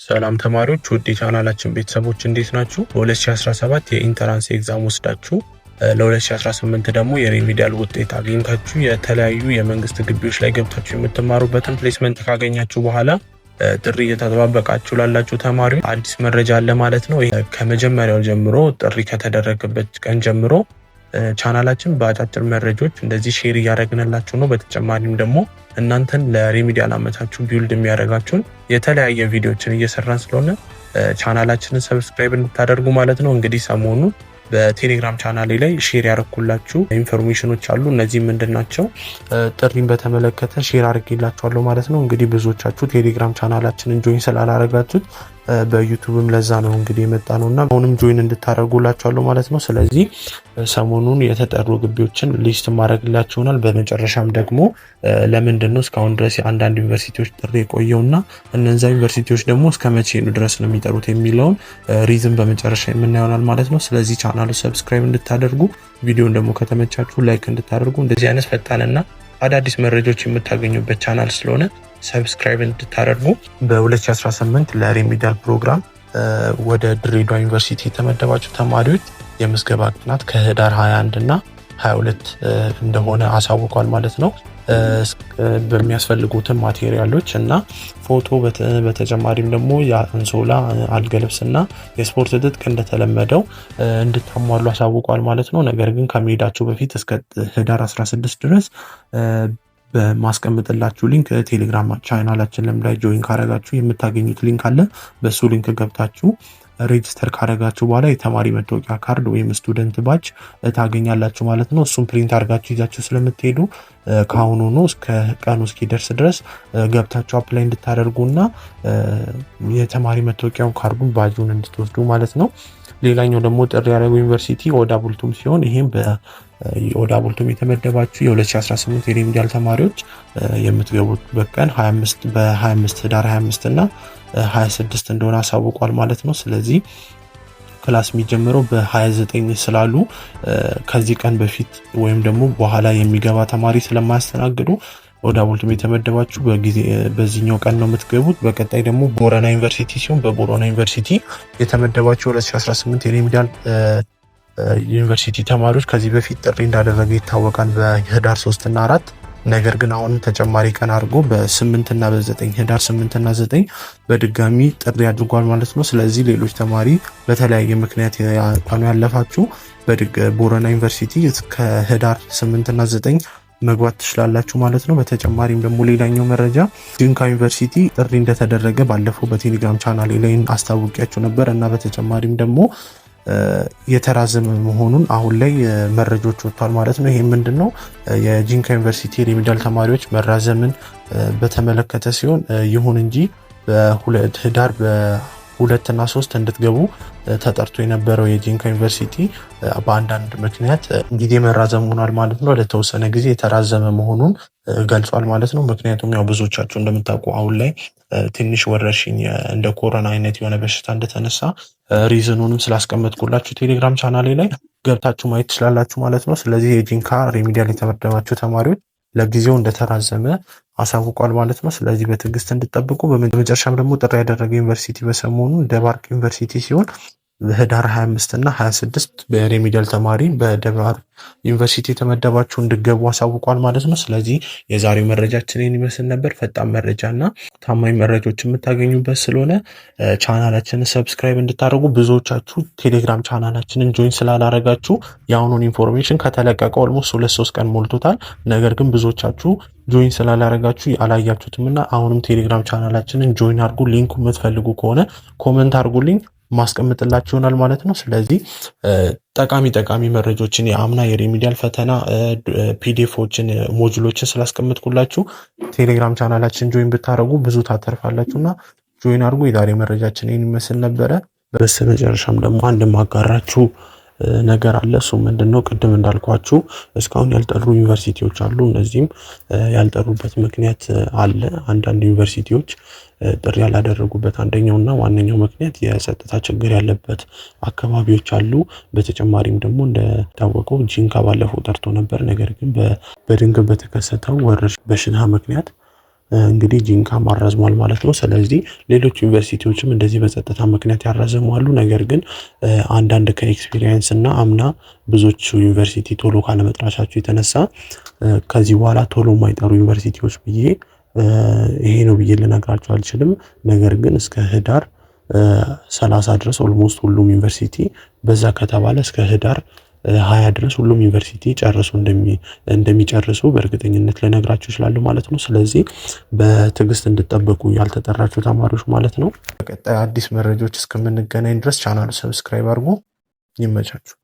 ሰላም ተማሪዎች ውድ የቻናላችን ቤተሰቦች እንዴት ናችሁ? በ2017 የኢንተራንስ ኤግዛም ወስዳችሁ ለ2018 ደግሞ የሪሚዲያል ውጤት አግኝታችሁ የተለያዩ የመንግስት ግቢዎች ላይ ገብታችሁ የምትማሩበትን ፕሌስመንት ካገኛችሁ በኋላ ጥሪ እየተጠባበቃችሁ ላላችሁ ተማሪዎች አዲስ መረጃ አለ ማለት ነው። ከመጀመሪያው ጀምሮ ጥሪ ከተደረገበት ቀን ጀምሮ ቻናላችን በአጫጭር መረጃዎች እንደዚህ ሼር እያደረግንላችሁ ነው። በተጨማሪም ደግሞ እናንተን ለሪሚዲያል አመታችሁ ቢውልድ የሚያደርጋችሁን የተለያየ ቪዲዮዎችን እየሰራን ስለሆነ ቻናላችንን ሰብስክራይብ እንድታደርጉ ማለት ነው። እንግዲህ ሰሞኑን በቴሌግራም ቻናሌ ላይ ሼር ያደረኩላችሁ ኢንፎርሜሽኖች አሉ። እነዚህ ምንድናቸው? ጥሪን በተመለከተ ሼር አድርጌላችኋለሁ ማለት ነው። እንግዲህ ብዙዎቻችሁ ቴሌግራም ቻናላችንን ጆይን ስላላረጋችሁት በዩቲዩብም ለዛ ነው እንግዲህ የመጣ ነውና አሁንም ጆይን እንድታደርጉላችኋለሁ ማለት ነው። ስለዚህ ሰሞኑን የተጠሩ ግቢዎችን ሊስት ማድረግላችሁ ይሆናል። በመጨረሻም ደግሞ ለምንድነው እስካሁን ድረስ የአንዳንድ ዩኒቨርሲቲዎች ጥሪ የቆየውና እነዛ ዩኒቨርሲቲዎች ደግሞ እስከ መቼ ድረስ ነው የሚጠሩት የሚለውን ሪዝን በመጨረሻ የምናየው ማለት ነው። ስለዚህ ቻናሉ ሰብስክራይብ እንድታደርጉ፣ ቪዲዮን ደግሞ ከተመቻችሁ ላይክ እንድታደርጉ፣ እንደዚህ አይነት ፈጣንና አዳዲስ መረጃዎች የምታገኙበት ቻናል ስለሆነ ሰብስክራይብ እንድታደርጉ። በ2018 ለሪሚዲያል ፕሮግራም ወደ ድሬዳዋ ዩኒቨርሲቲ የተመደባችሁ ተማሪዎች የምዝገባ ቀናት ከህዳር 21 እና 22 እንደሆነ አሳውቋል ማለት ነው። በሚያስፈልጉትን ማቴሪያሎች እና ፎቶ በተጨማሪም ደግሞ የአንሶላ አልጋ ልብስና የስፖርት ትጥቅ እንደተለመደው እንድታሟሉ አሳውቋል ማለት ነው። ነገር ግን ከመሄዳችሁ በፊት እስከ ህዳር 16 ድረስ በማስቀምጥላችሁ ሊንክ ቴሌግራም ቻናላችን ላይ ጆይን ካረጋችሁ የምታገኙት ሊንክ አለ። በሱ ሊንክ ገብታችሁ ሬጅስተር ካረጋችሁ በኋላ የተማሪ መታወቂያ ካርድ ወይም ስቱደንት ባጅ ታገኛላችሁ ማለት ነው። እሱም ፕሪንት አድርጋችሁ ይዛችሁ ስለምትሄዱ ከአሁኑ ነው እስከ ቀኑ እስኪደርስ ድረስ ገብታችሁ አፕላይ እንድታደርጉና የተማሪ መታወቂያውን ካርዱን ባጁን እንድትወስዱ ማለት ነው። ሌላኛው ደግሞ ጥሪ ያደረገው ዩኒቨርሲቲ ኦዳ ቡልቱም ሲሆን ይሄም በኦዳ ቡልቱም የተመደባችሁ የ2018 የሪሚዲያል ተማሪዎች የምትገቡት በቀን 25 ህዳር 25 እና 26 እንደሆነ አሳውቋል ማለት ነው። ስለዚህ ክላስ የሚጀምረው በ29 ስላሉ ከዚህ ቀን በፊት ወይም ደግሞ በኋላ የሚገባ ተማሪ ስለማያስተናግዱ ኦዳ ቡልቱም የተመደባችሁ በዚህኛው ቀን ነው የምትገቡት። በቀጣይ ደግሞ ቦረና ዩኒቨርሲቲ ሲሆን በቦረና ዩኒቨርሲቲ የተመደባችሁ 2018 የሪሚዲያል ዩኒቨርሲቲ ተማሪዎች ከዚህ በፊት ጥሪ እንዳደረገ ይታወቃል በህዳር 3 እና 4። ነገር ግን አሁን ተጨማሪ ቀን አድርጎ በ8 እና በ9 ህዳር 8 እና 9 በድጋሚ ጥሪ አድርጓል ማለት ነው። ስለዚህ ሌሎች ተማሪ በተለያየ ምክንያት ቀኑ ያለፋችሁ ቦረና ዩኒቨርሲቲ እስከ ህዳር 8 እና 9 መግባት ትችላላችሁ ማለት ነው። በተጨማሪም ደግሞ ሌላኛው መረጃ ጂንካ ዩኒቨርሲቲ ጥሪ እንደተደረገ ባለፈው በቴሌግራም ቻናሌ ላይ አስታውቂያችሁ ነበር እና በተጨማሪም ደግሞ የተራዘመ መሆኑን አሁን ላይ መረጃዎች ወጥቷል ማለት ነው። ይሄ ምንድነው? የጂንካ ዩኒቨርሲቲ ሪሚዲያል ተማሪዎች መራዘምን በተመለከተ ሲሆን ይሁን እንጂ በህዳር በ2 እና 3 እንድትገቡ ተጠርቶ የነበረው የጂንካ ዩኒቨርሲቲ በአንዳንድ ምክንያት ጊዜ መራዘም ሆኗል ማለት ነው። ለተወሰነ ጊዜ የተራዘመ መሆኑን ገልጿል ማለት ነው። ምክንያቱም ያው ብዙዎቻችሁ እንደምታውቁ አሁን ላይ ትንሽ ወረርሽኝ እንደ ኮሮና አይነት የሆነ በሽታ እንደተነሳ ሪዝኑንም ስላስቀመጥኩላችሁ ቴሌግራም ቻናሌ ላይ ገብታችሁ ማየት ትችላላችሁ ማለት ነው። ስለዚህ የጂንካ ሪሚዲያል የተመደባችሁ ተማሪዎች ለጊዜው እንደተራዘመ አሳውቋል ማለት ነው። ስለዚህ በትዕግስት እንድጠብቁ። በመጨረሻም ደግሞ ጥሪ ያደረገ ዩኒቨርሲቲ በሰሞኑ ደባርቅ ዩኒቨርሲቲ ሲሆን በህዳር 25 እና 26 በሪሚዲያል ተማሪ በደባርቅ ዩኒቨርሲቲ የተመደባችሁ እንድገቡ አሳውቋል ማለት ነው። ስለዚህ የዛሬው መረጃችንን ይመስል ነበር። ፈጣን መረጃና ታማኝ መረጃዎች የምታገኙበት ስለሆነ ቻናላችንን ሰብስክራይብ እንድታደርጉ። ብዙዎቻችሁ ቴሌግራም ቻናላችንን ጆይን ስላላረጋችሁ የአሁኑን ኢንፎርሜሽን ከተለቀቀ ኦልሞስት 2-3 ቀን ሞልቶታል። ነገር ግን ብዙዎቻችሁ ጆይን ስላላረጋችሁ አላያችሁትምና አሁንም ቴሌግራም ቻናላችንን ጆይን አድርጉ። ሊንኩ የምትፈልጉ ከሆነ ኮመንት አድርጉልኝ ማስቀምጥላችሁ ይሆናል ማለት ነው። ስለዚህ ጠቃሚ መረጃዎችን የአምና የሪሚዲያል ፈተና ፒዲኤፎችን ሞጁሎችን ስላስቀምጥኩላችሁ ቴሌግራም ቻናላችን ጆይን ብታደርጉ ብዙ ታተርፋላችሁና ጆይን አድርጉ። የዛሬ መረጃችን ይህን ይመስል ነበረ። በስተመጨረሻም ደግሞ አንድ ማጋራችሁ ነገር አለ። እሱ ምንድነው? ቅድም እንዳልኳችሁ እስካሁን ያልጠሩ ዩኒቨርሲቲዎች አሉ። እነዚህም ያልጠሩበት ምክንያት አለ። አንዳንድ ዩኒቨርሲቲዎች ጥሪ ያላደረጉበት አንደኛውና ዋነኛው ምክንያት የጸጥታ ችግር ያለበት አካባቢዎች አሉ። በተጨማሪም ደግሞ እንደታወቀው ጂንካ ባለፈው ጠርቶ ነበር። ነገር ግን በድንገት በተከሰተው ወረርሽኝ በሽታ ምክንያት እንግዲህ ጂንካም አራዝሟል ማለት ነው። ስለዚህ ሌሎች ዩኒቨርሲቲዎችም እንደዚህ በጸጥታ ምክንያት ያራዘሙ አሉ። ነገር ግን አንዳንድ ከኤክስፒሪየንስ እና አምና ብዙዎቹ ዩኒቨርሲቲ ቶሎ ካለመጥራታቸው የተነሳ ከዚህ በኋላ ቶሎ የማይጠሩ ዩኒቨርሲቲዎች ብዬ ይሄ ነው ብዬ ልነግራቸው አልችልም። ነገር ግን እስከ ህዳር 30 ድረስ ኦልሞስት ሁሉም ዩኒቨርሲቲ በዛ ከተባለ እስከ ህዳር 20 ድረስ ሁሉም ዩኒቨርሲቲ ጨርሱ እንደሚጨርሱ በእርግጠኝነት ልነግራችሁ እችላለሁ ማለት ነው። ስለዚህ በትዕግስት እንድጠበቁ ያልተጠራችሁ ተማሪዎች ማለት ነው። በቀጣይ አዲስ መረጃዎች እስከምንገናኝ ድረስ ቻናሉ ሰብስክራይብ አድርጉ። ይመቻችሁ።